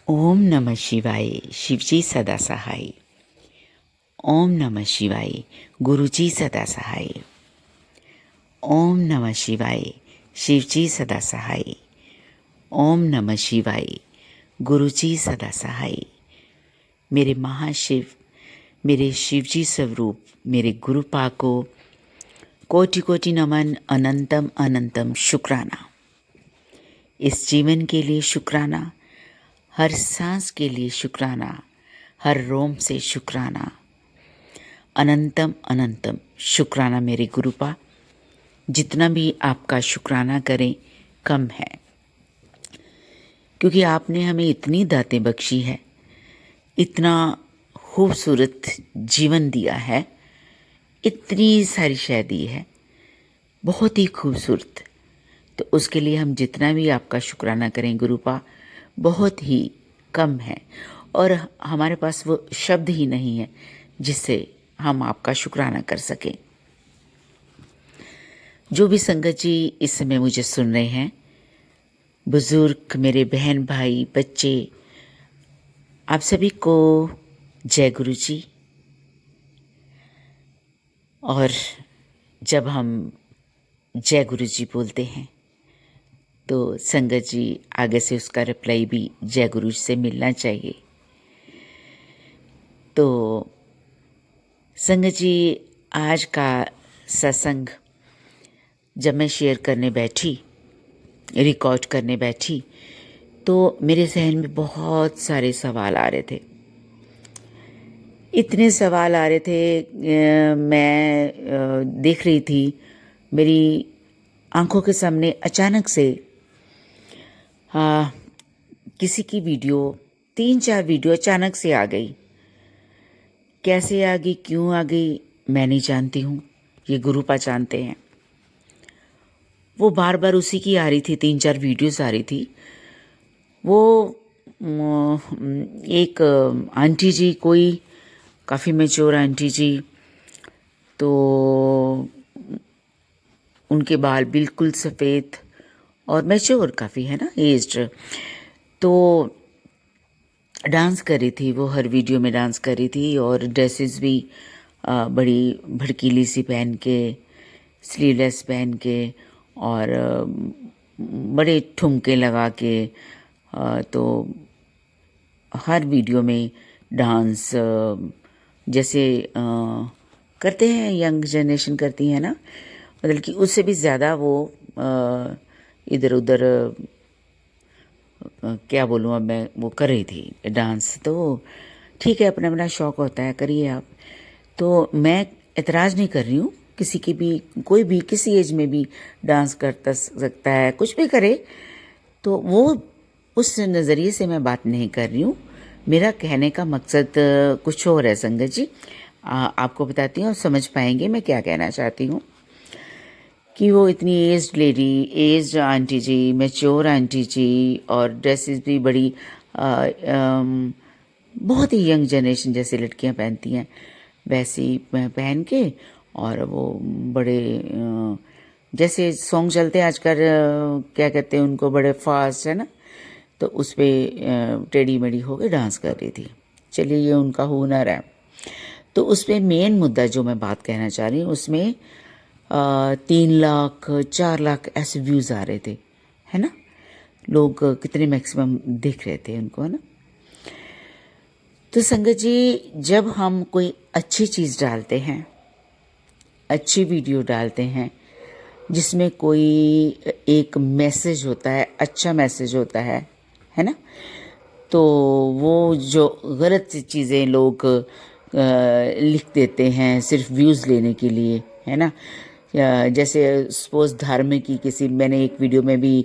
ओम नमः शिवाय। शिवजी सदा सहाय। ओम नमः शिवाय। गुरुजी सदा सहाय। ओम नमः शिवाय। शिवजी सदा सहाय। ओम नमः शिवाय। गुरुजी सदा सहाय। मेरे महाशिव, मेरे शिवजी स्वरूप, मेरे गुरुपा को कोटि कोटि नमन। अनंतम अनंतम शुक्राना। इस जीवन के लिए शुक्राना, हर सांस के लिए शुक्राना, हर रोम से शुक्राना। अनंतम अनंतम शुक्राना मेरे गुरुपा। जितना भी आपका शुक्राना करें कम है, क्योंकि आपने हमें इतनी दातें बख्शी है, इतना खूबसूरत जीवन दिया है, इतनी सारी शय दी है, बहुत ही खूबसूरत। तो उसके लिए हम जितना भी आपका शुक्राना करें गुरुपा, बहुत ही कम है। और हमारे पास वो शब्द ही नहीं है जिससे हम आपका शुक्राना कर सकें। जो भी संगत जी इस समय मुझे सुन रहे हैं, बुजुर्ग, मेरे बहन भाई, बच्चे, आप सभी को जय गुरु जी। और जब हम जय गुरु जी बोलते हैं तो संगत जी आगे से उसका रिप्लाई भी जय गुरु से मिलना चाहिए। तो संगत जी, आज का सत्संग जब मैं शेयर करने बैठी, रिकॉर्ड करने बैठी, तो मेरे जहन में बहुत सारे सवाल आ रहे थे। इतने सवाल आ रहे थे, मैं देख रही थी, मेरी आंखों के सामने अचानक से किसी की वीडियो, 3-4 वीडियो अचानक से आ गई। कैसे आ गई, क्यों आ गई, मैं नहीं जानती हूँ, ये गुरुपा जानते हैं। वो बार बार उसी की आ रही थी, 3-4 वीडियोस आ रही थी। वो एक आंटी जी, कोई काफ़ी मैच्योर आंटी जी, तो उनके बाल बिल्कुल सफ़ेद और मैच्योर काफ़ी है ना, एज्ड। तो डांस कर रही थी वो, हर वीडियो में डांस कर रही थी, और ड्रेसेस भी बड़ी भड़कीली सी पहन के, स्लीवलेस पहन के, और बड़े ठुमके लगा के। तो हर वीडियो में डांस जैसे करते हैं, यंग जनरेशन करती है ना, मतलब कि उससे भी ज़्यादा वो इधर उधर, क्या बोलूँ अब मैं, वो कर रही थी डांस। तो ठीक है, अपना अपना शौक़ होता है, करिए आप। तो मैं एतराज़ नहीं कर रही हूँ, किसी की भी, कोई भी किसी एज में भी डांस करता सकता है, कुछ भी करे। तो वो उस नज़रिए से मैं बात नहीं कर रही हूँ। मेरा कहने का मकसद कुछ और है संगत जी। आपको बताती हूँ, समझ पाएंगे मैं क्या कहना चाहती हूँ। कि वो इतनी एज्ड लेडी, एज्ड आंटी जी, मैच्योर आंटी जी, और ड्रेसेस भी बड़ी बहुत ही यंग जनरेशन जैसे लड़कियां पहनती हैं वैसी पहन के, और वो बड़े जैसे सॉन्ग चलते हैं आजकल, क्या कहते हैं उनको, बड़े फास्ट है ना, तो उस पर टेढ़ी मेढ़ी होकर डांस कर रही थी। चलिए, ये उनका हुनर है। तो उस पर मेन मुद्दा जो मैं बात कहना चाह रही हूँ, उसमें 3 लाख 4 लाख ऐसे व्यूज़ आ रहे थे, है ना। लोग कितने मैक्सिमम देख रहे थे उनको, है ना। तो संगत जी, जब हम कोई अच्छी चीज़ डालते हैं, अच्छी वीडियो डालते हैं, जिसमें कोई एक मैसेज होता है, अच्छा मैसेज होता है ना, तो वो जो गलत चीज़ें लोग लिख देते हैं सिर्फ व्यूज़ लेने के लिए, है ना। जैसे सपोज धार्मिक की किसी, मैंने एक वीडियो में भी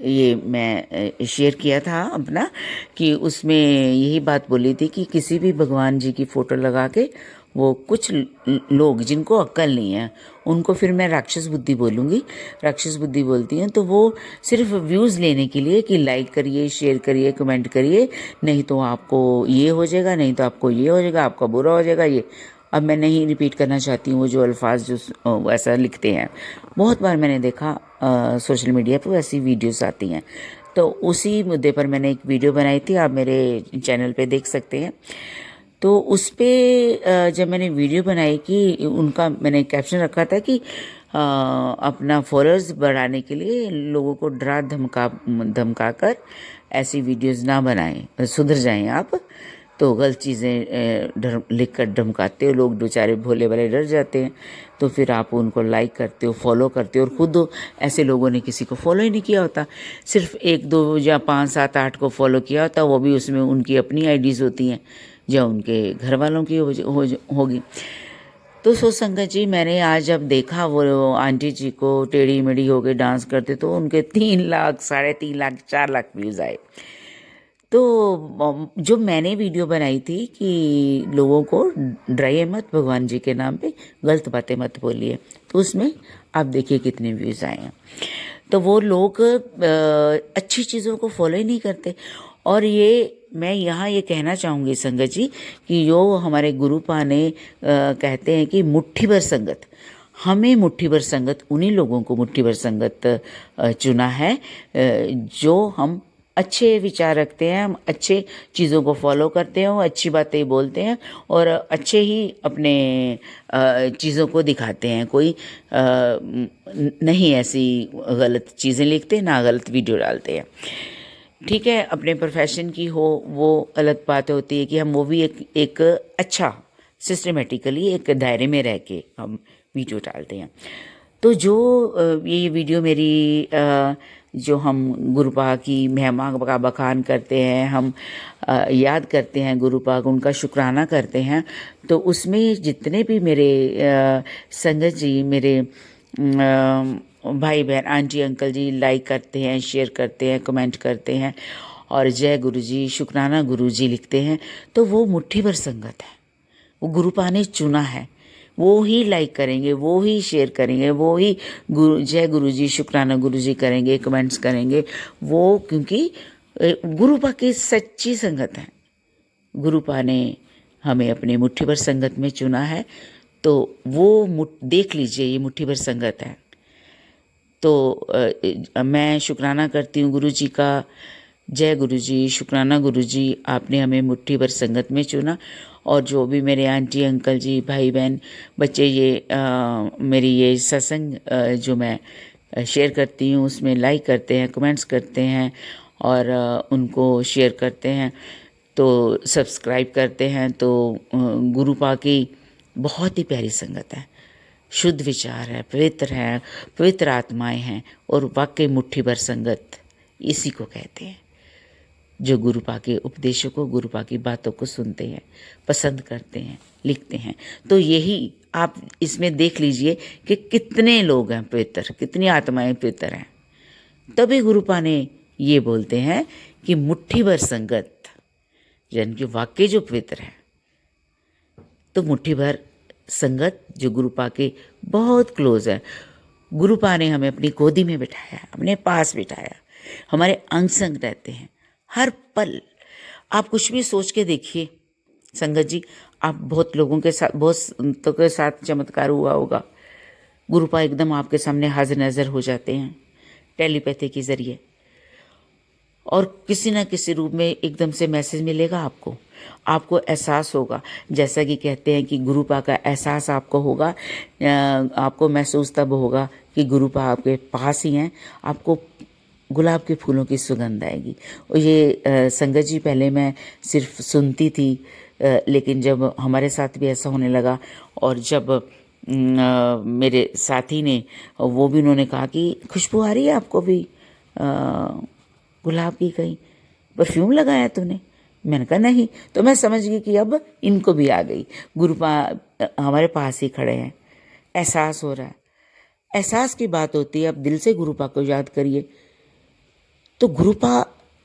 ये मैं शेयर किया था अपना, कि उसमें यही बात बोली थी कि किसी भी भगवान जी की फ़ोटो लगा के, वो कुछ लोग जिनको अक्ल नहीं है उनको फिर मैं राक्षस बुद्धि बोलूँगी, राक्षस बुद्धि बोलती हैं, तो वो सिर्फ व्यूज़ लेने के लिए कि लाइक करिए, शेयर करिए, कमेंट करिए, नहीं तो आपको ये हो जाएगा, नहीं तो आपको ये हो जाएगा, आपका बुरा हो जाएगा, ये अब मैं नहीं रिपीट करना चाहती हूँ वो जो अल्फाज जो वैसा लिखते हैं। बहुत बार मैंने देखा सोशल मीडिया पर वैसी वीडियोस आती हैं। तो उसी मुद्दे पर मैंने एक वीडियो बनाई थी, आप मेरे चैनल पे देख सकते हैं। तो उस पे जब मैंने वीडियो बनाई कि उनका मैंने कैप्शन रखा था कि अपना फॉलोअर्स बढ़ाने के लिए लोगों को डरा धमका कर ऐसी वीडियोस ना बनाएं, सुधर जाएं आप। तो गलत चीज़ें लिख कर धमकाते हो, लोग बेचारे भोले वाले डर जाते हैं। तो फिर आप उनको लाइक करते हो, फॉलो करते हो, और ख़ुद ऐसे लोगों ने किसी को फॉलो ही नहीं किया होता, सिर्फ 1 2 या 5 7 8 को फॉलो किया होता, वो भी उसमें उनकी अपनी आईडीज़ होती हैं या उनके घर वालों की होगी। तो सोच संगत जी, मैंने आज जब देखा वो आंटी जी को टेढ़ी मेढ़ी होके डांस करते, तो उनके 3 लाख 3.5 लाख 4 लाख व्यूज़ आए। तो जो मैंने वीडियो बनाई थी कि लोगों को डराइए मत, भगवान जी के नाम पे गलत बातें मत बोलिए, तो उसमें आप देखिए कितने व्यूज़ आए हैं। तो वो लोग अच्छी चीज़ों को फॉलो ही नहीं करते। और ये मैं यहाँ ये कहना चाहूँगी संगत जी कि जो हमारे गुरुपा ने कहते हैं कि मुट्ठी भर संगत, हमें मुट्ठी भर संगत, उन्हीं लोगों को मुट्ठी भर संगत चुना है जो हम अच्छे विचार रखते हैं, हम अच्छे चीज़ों को फॉलो करते हैं, अच्छी बातें बोलते हैं और अच्छे ही अपने चीज़ों को दिखाते हैं। कोई नहीं ऐसी गलत चीज़ें लिखते, ना गलत वीडियो डालते हैं। ठीक है, अपने प्रोफेशन की हो वो अलग बात होती है कि हम वो भी एक अच्छा सिस्टमेटिकली एक दायरे में रह के हम वीडियो डालते हैं। तो जो ये वीडियो मेरी जो हम गुरुपा की महिमा का बखान करते हैं, हम याद करते हैं गुरुपा को, उनका शुक्राना करते हैं, तो उसमें जितने भी मेरे संगत जी, मेरे भाई बहन, आंटी अंकल जी लाइक करते हैं, शेयर करते हैं, कमेंट करते हैं और जय गुरु जी, शुक्राना गुरु जी लिखते हैं, तो वो मुट्ठी भर संगत है। वो गुरुपा ने चुना है, वो ही लाइक करेंगे, वो ही शेयर करेंगे, वो ही जय गुरु जी, शुक्राना गुरु जी करेंगे, कमेंट्स करेंगे। वो क्योंकि गुरुपा की सच्ची संगत है। गुरुपा ने हमें अपनी मुट्ठी भर संगत में चुना है, तो वो देख लीजिए, ये मुट्ठी भर संगत है। तो मैं शुक्राना करती हूँ गुरु जी का। जय गुरु जी, शुक्राना गुरु जी, आपने हमें मुट्ठी भर संगत में चुना। और जो भी मेरे आंटी अंकल जी, भाई बहन, बच्चे ये मेरी ये सत्संग जो मैं शेयर करती हूँ उसमें लाइक करते हैं, कमेंट्स करते हैं और उनको शेयर करते हैं, तो सब्सक्राइब करते हैं, तो गुरुपा की बहुत ही प्यारी संगत है, शुद्ध विचार है, पवित्र आत्माएं हैं और वाकई मुट्ठी भर संगत इसी को कहते हैं, जो गुरुपा के उपदेशों को, गुरुपा की बातों को सुनते हैं, पसंद करते हैं, लिखते हैं। तो यही आप इसमें देख लीजिए कि कितने लोग हैं पवित्र, कितनी आत्माएं पवित्र हैं। तभी गुरुपा ने ये बोलते हैं कि मुट्ठी भर संगत, यानी कि वाकई जो पवित्र है। तो मुट्ठी भर संगत जो गुरुपा के बहुत क्लोज है, गुरुपा ने हमें अपनी गोदी में बिठाया, अपने पास बिठाया, हमारे अंग संग रहते हैं हर पल। आप कुछ भी सोच के देखिए संगत जी, आप बहुत लोगों के साथ, बहुत संतों के साथ चमत्कार हुआ होगा, गुरुपा एकदम आपके सामने हाजिर नज़र हो जाते हैं टेलीपैथी के ज़रिए, और किसी न किसी रूप में एकदम से मैसेज मिलेगा आपको, आपको एहसास होगा। जैसा कि कहते हैं कि गुरुपा का एहसास आपको होगा, आपको महसूस तब होगा कि गुरुपा आपके पास ही हैं, आपको गुलाब के फूलों की सुगंध आएगी। और ये संगत जी पहले मैं सिर्फ सुनती थी, लेकिन जब हमारे साथ भी ऐसा होने लगा और जब मेरे साथी ने, वो भी उन्होंने कहा कि खुशबू आ रही है आपको भी गुलाब की, कहीं परफ्यूम लगाया तूने? मैंने कहा नहीं। तो मैं समझ गई कि अब इनको भी आ गई, गुरुपा हमारे पास ही खड़े हैं, एहसास हो रहा है। एहसास की बात होती है, अब दिल से गुरुपा को याद करिए। तो गुरुपा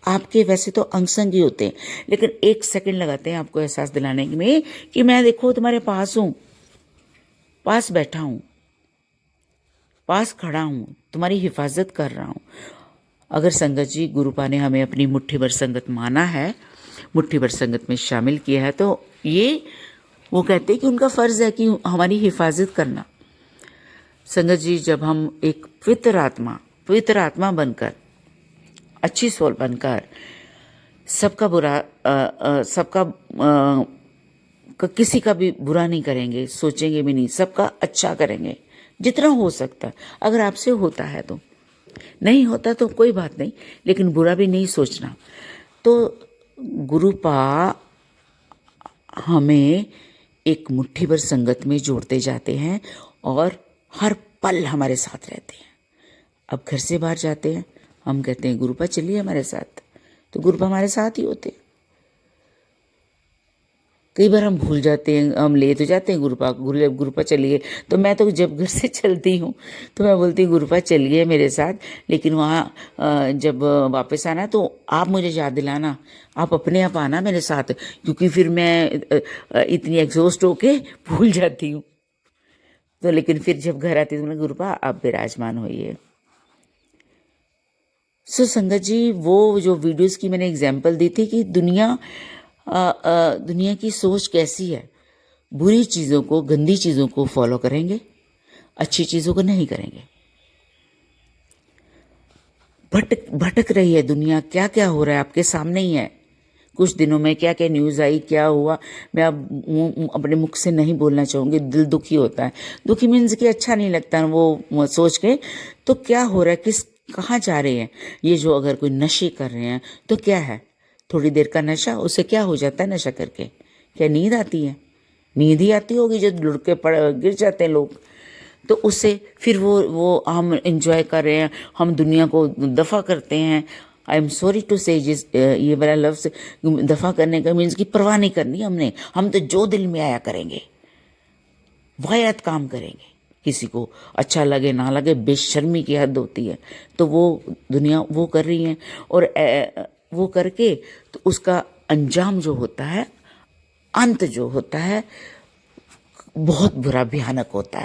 आपके वैसे तो अंग संग ही होते हैं, लेकिन 1 सेकंड लगाते हैं आपको एहसास दिलाने में कि मैं देखो तुम्हारे पास हूँ, पास बैठा हूँ, पास खड़ा हूँ, तुम्हारी हिफाजत कर रहा हूँ। अगर संगत जी गुरुपा ने हमें अपनी मुट्ठी भर संगत माना है, मुट्ठी भर संगत में शामिल किया है, तो ये वो कहते हैं कि उनका फ़र्ज़ है कि हमारी हिफाजत करना। संगत जी, जब हम एक पवित्र आत्मा बनकर, अच्छी सोल बनकर सबका किसी का भी बुरा नहीं करेंगे, सोचेंगे भी नहीं, सबका अच्छा करेंगे जितना हो सकता है। अगर आपसे होता है तो, नहीं होता तो कोई बात नहीं, लेकिन बुरा भी नहीं सोचना। तो गुरुपा हमें एक मुट्ठी भर संगत में जोड़ते जाते हैं और हर पल हमारे साथ रहते हैं। अब घर से बाहर जाते हैं, हम कहते हैं गुरुपा चलिए हमारे साथ, तो गुरुपा हमारे साथ ही होते हैं। कई बार हम भूल जाते हैं, हम ले तो जाते हैं गुरुपा चलिए, तो मैं तो जब घर से चलती हूँ तो मैं बोलती हूँ गुरुपा चलिए मेरे साथ, लेकिन वहाँ जब वापस आना तो आप मुझे याद दिलाना, आप अपने आप आना मेरे साथ, क्योंकि फिर मैं इतनी एग्जॉस्ट होके भूल जाती हूँ। तो लेकिन फिर जब घर आती हूँ तो गुरुपा आप विराजमान होइए। सो संगत जी, वो जो वीडियोस की मैंने एग्जाम्पल दी थी कि दुनिया की सोच कैसी है। बुरी चीज़ों को, गंदी चीज़ों को फॉलो करेंगे, अच्छी चीज़ों को नहीं करेंगे। भटक रही है दुनिया, क्या क्या हो रहा है आपके सामने ही है। कुछ दिनों में क्या क्या न्यूज़ आई, क्या हुआ, मैं अब अपने मुख से नहीं बोलना चाहूँगी, दिल दुखी होता है। दुखी मीन्स कि अच्छा नहीं लगता वो सोच के। तो क्या हो रहा है, कहाँ जा रहे हैं ये जो, अगर कोई नशे कर रहे हैं तो क्या है, थोड़ी देर का नशा, उससे क्या हो जाता है नशा करके, क्या नींद आती है? नींद ही आती होगी, जो लुढ़के गिर जाते हैं लोग। तो उससे फिर वो हम एंजॉय कर रहे हैं, हम दुनिया को दफ़ा करते हैं। आई एम सॉरी टू से, ये वाला लफ्ज़ दफ़ा करने का मीन्स कि परवाह नहीं करनी हमने, हम तो जो दिल में आया करेंगे, वाहियात काम करेंगे, किसी को अच्छा लगे ना लगे, बेशर्मी की हद होती है। तो वो दुनिया वो कर रही है, और वो करके तो उसका अंजाम जो होता है, अंत जो होता है, बहुत बुरा भयानक होता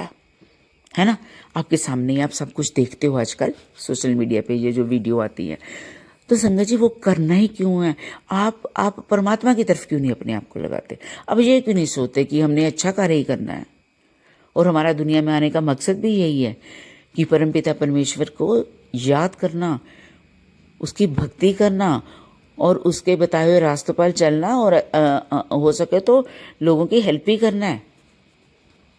है ना। आपके सामने आप सब कुछ देखते हो आजकल सोशल मीडिया पे, ये जो वीडियो आती है। तो संगत जी, वो करना ही क्यों है? आप परमात्मा की तरफ क्यों नहीं अपने आप को लगाते? अब ये क्यों नहीं सोचते कि हमने अच्छा कार्य ही करना है, और हमारा दुनिया में आने का मकसद भी यही है कि परमपिता परमेश्वर को याद करना, उसकी भक्ति करना, और उसके बताए हुए रास्तों पर चलना, और हो सके तो लोगों की हेल्प ही करना है।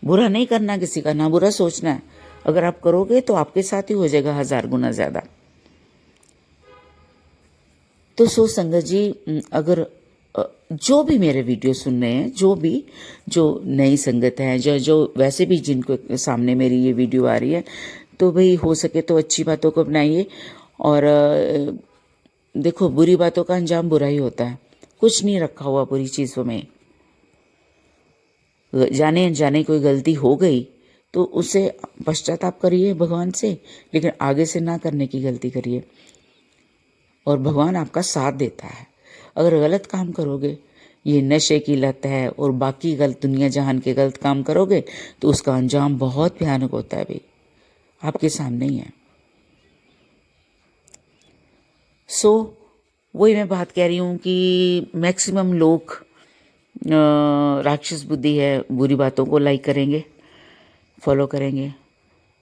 बुरा नहीं करना किसी का, ना बुरा सोचना है। अगर आप करोगे तो आपके साथ ही हो जाएगा 1000 गुना ज़्यादा। तो सो संगत जी, अगर जो भी मेरे वीडियो सुन रहे हैं, जो नई संगत है, जो वैसे भी जिनको सामने मेरी ये वीडियो आ रही है, तो भाई हो सके तो अच्छी बातों को अपनाइए। और देखो, बुरी बातों का अंजाम बुरा ही होता है, कुछ नहीं रखा हुआ बुरी चीज़ों में। जाने अनजाने कोई गलती हो गई तो उससे पश्चाताप करिए भगवान से, लेकिन आगे से ना करने की गलती करिए, और भगवान आपका साथ देता है। अगर गलत काम करोगे, ये नशे की लत है और बाकी गलत दुनिया जहान के गलत काम करोगे, तो उसका अंजाम बहुत भयानक होता है भाई, आपके सामने ही है। सो वही मैं बात कह रही हूँ कि मैक्सिमम लोग राक्षस बुद्धि है, बुरी बातों को लाइक करेंगे, फॉलो करेंगे,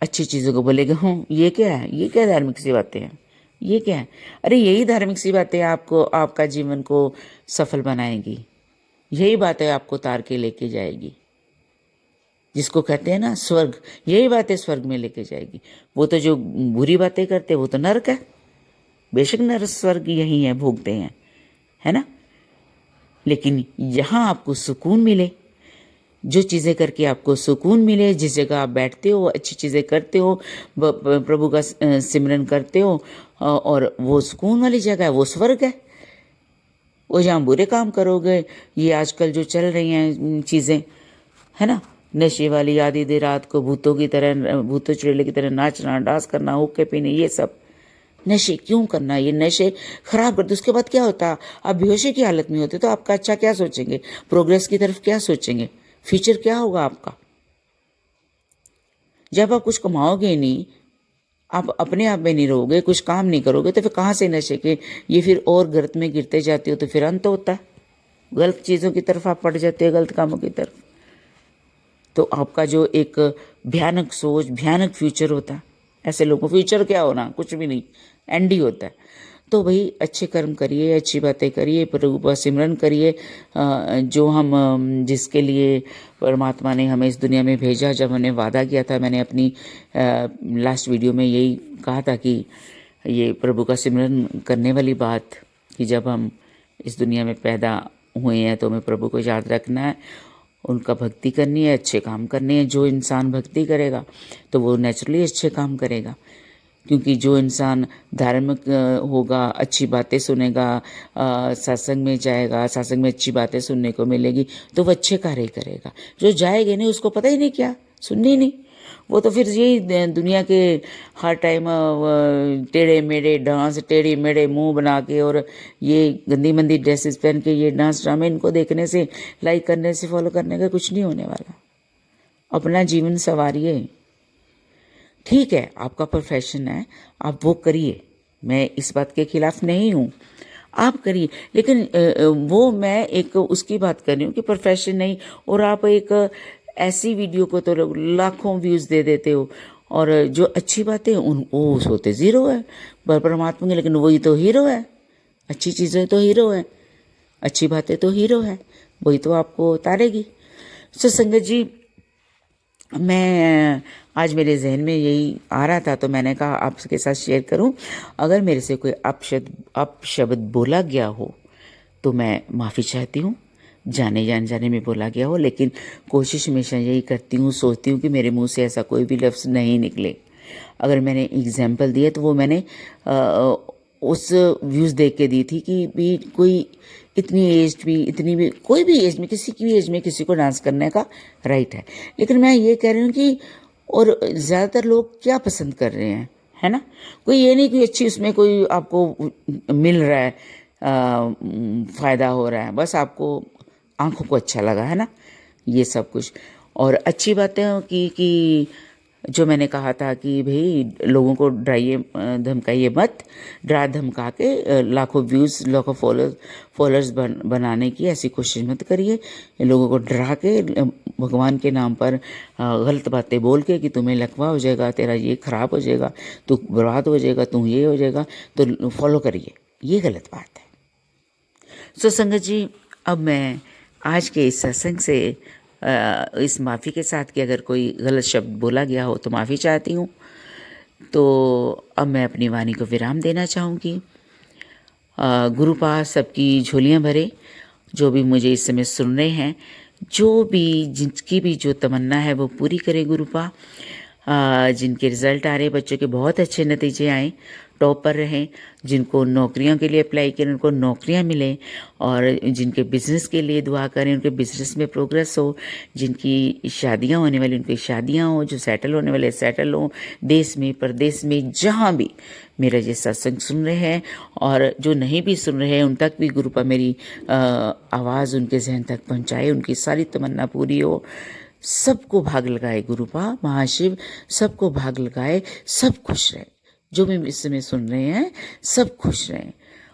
अच्छी चीज़ों को बोलेंगे हूँ ये क्या है, ये क्या धार्मिक सी बातें हैं, ये क्या है। अरे यही धार्मिक सी बातें आपको, आपका जीवन को सफल बनाएगी, यही बातें आपको तार के लेके जाएगी, जिसको कहते हैं ना स्वर्ग, यही बातें स्वर्ग में लेके जाएगी। वो तो जो बुरी बातें करते वो तो नरक है, बेशक नरक स्वर्ग यही है, भोगते हैं, है ना। लेकिन यहाँ आपको सुकून मिले, जो चीज़ें करके आपको सुकून मिले, जिस जगह आप बैठते हो, अच्छी चीज़ें करते हो, प्रभु का सिमरन करते हो, और वो सुकून वाली जगह है, वो स्वर्ग है। वो जहाँ बुरे काम करोगे, ये आजकल जो चल रही हैं चीज़ें, है ना, नशे वाली, आधी देर रात को भूतों की तरह, भूतों चुड़ैले की तरह नाचना, डांस करना, हुक्के पीने, ये सब नशे क्यों करना? ये नशे खराब करते। उसके बाद क्या होता? आप बेहोशी की हालत में होते तो आपका अच्छा क्या सोचेंगे, प्रोग्रेस की तरफ क्या सोचेंगे, फ्यूचर क्या होगा आपका? जब आप कुछ कमाओगे नहीं, आप अपने आप में नहीं रहोगे, कुछ काम नहीं करोगे, तो फिर कहाँ से नशे के, ये फिर और गर्त में गिरते जाते हो, तो फिर अंत होता है, गलत चीज़ों की तरफ आप पड़ जाते हो, गलत कामों की तरफ। तो आपका जो एक भयानक सोच, भयानक फ्यूचर होता है। ऐसे लोगों को फ्यूचर क्या होना, कुछ भी नहीं, एंड ही होता है। तो भाई अच्छे कर्म करिए, अच्छी बातें करिए, प्रभु का सिमरन करिए। जो हम जिसके लिए परमात्मा ने हमें इस दुनिया में भेजा, जब हमने वादा किया था, मैंने अपनी लास्ट वीडियो में यही कहा था कि ये प्रभु का सिमरन करने वाली बात, कि जब हम इस दुनिया में पैदा हुए हैं तो हमें प्रभु को याद रखना है, उनका भक्ति करनी है, अच्छे काम करने हैं। जो इंसान भक्ति करेगा तो वो नेचुरली अच्छे काम करेगा, क्योंकि जो इंसान धार्मिक होगा, अच्छी बातें सुनेगा, सत्संग में जाएगा, सत्संग में अच्छी बातें सुनने को मिलेगी, तो वो अच्छे कार्य करेगा। जो जाएगा नहीं, उसको पता ही नहीं क्या, सुननी नहीं, वो तो फिर यही दुनिया के हर टाइम टेढ़े मेढ़े डांस, टेढ़े मेढ़े मुंह बना के और ये गंदी मंदी ड्रेसेस पहन के ये डांस ड्रामे, इनको देखने से, लाइक करने से, फॉलो करने का कुछ नहीं होने वाला। अपना जीवन संवारिए। ठीक है, आपका प्रोफेशन है, आप वो करिए, मैं इस बात के खिलाफ नहीं हूँ, आप करिए। लेकिन वो मैं एक उसकी बात कर रही हूँ कि प्रोफेशन नहीं, और आप एक ऐसी वीडियो को तो लाखों व्यूज़ दे देते हो, और जो अच्छी बातें वो होते ज़ीरो है पर परमात्मा के। लेकिन वही तो हीरो है, अच्छी चीज़ें तो हीरो है, अच्छी बातें तो हीरो है, वही तो आपको उतारेगी। सो संगत जी, मैं आज मेरे जहन में यही आ रहा था, तो मैंने कहा आपके साथ शेयर करूं। अगर मेरे से कोई अपशब्द बोला गया हो तो मैं माफ़ी चाहती हूँ, जाने में बोला गया हो, लेकिन कोशिश हमेशा यही करती हूँ, सोचती हूँ कि मेरे मुंह से ऐसा कोई भी लफ्ज़ नहीं निकले। अगर मैंने एग्जाम्पल दिया तो वो मैंने उस व्यूज़ देख के दी थी कि भी कोई इतनी एज भी, इतनी भी, कोई भी एज में, किसी की भी एज में किसी को डांस करने का राइट है। लेकिन मैं ये कह रही हूँ कि और ज़्यादातर लोग क्या पसंद कर रहे हैं, है ना, कोई ये नहीं कि अच्छी उसमें कोई आपको मिल रहा है, फ़ायदा हो रहा है, बस आपको आंखों को अच्छा लगा, है ना, ये सब कुछ। और अच्छी बातें कि जो मैंने कहा था कि भाई लोगों को डराइए, धमकाइए मत, डरा धमका के लाखों व्यूज़, लाखों फॉलोअर्स बनाने की ऐसी कोशिश मत करिए। लोगों को डरा के भगवान के नाम पर गलत बातें बोल के कि तुम्हें लकवा हो जाएगा, तेरा ये ख़राब हो जाएगा, तू बर्बाद हो जाएगा, तू ये हो जाएगा, तो फॉलो करिए, ये गलत बात है। सो संगत जी, अब मैं आज के इस सत्संग से इस माफ़ी के साथ कि अगर कोई गलत शब्द बोला गया हो तो माफ़ी चाहती हूँ। तो अब मैं अपनी वाणी को विराम देना चाहूँगी। गुरु पास सबकी झोलियाँ भरे, जो भी मुझे इस समय सुन रहे हैं, जो भी जिनकी भी जो तमन्ना है वो पूरी करे गुरु पा। जिनके रिज़ल्ट आ रहे बच्चों के बहुत अच्छे नतीजे आए, टॉप पर रहें, जिनको नौकरियों के लिए अप्लाई करें उनको नौकरियां मिलें, और जिनके बिज़नेस के लिए दुआ करें उनके बिज़नेस में प्रोग्रेस हो, जिनकी शादियां होने वाली उनकी शादियां हो, जो सेटल होने वाले सेटल हों, देश में परदेश में जहां भी मेरा ये सत्संग सुन रहे हैं, और जो नहीं भी सुन रहे हैं उन तक भी गुरुपा मेरी आवाज़ उनके जहन तक पहुँचाए, उनकी सारी तमन्ना पूरी हो। सबको भाग लगाए गुरुपा महाशिव, सबको भाग लगाए, सब खुश रहे, जो भी इस समय सुन रहे हैं सब खुश रहें।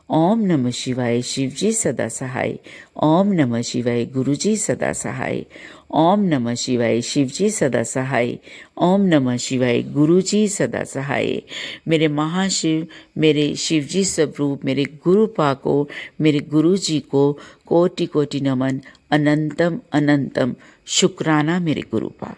ओम नमः शिवाय, शिव जी सदा सहाय। ओम नमः शिवाय, गुरु जी सदा सहाय। ओम नमः शिवाय, शिव जी सदा सहाय। ओम नमः शिवाय, गुरु जी सदा सहाय। मेरे महाशिव, मेरे शिव जी स्वरूप, मेरे गुरु पा को, मेरे गुरु जी को कोटि कोटि नमन, अनंतम अनंतम शुक्राना मेरे गुरु पा।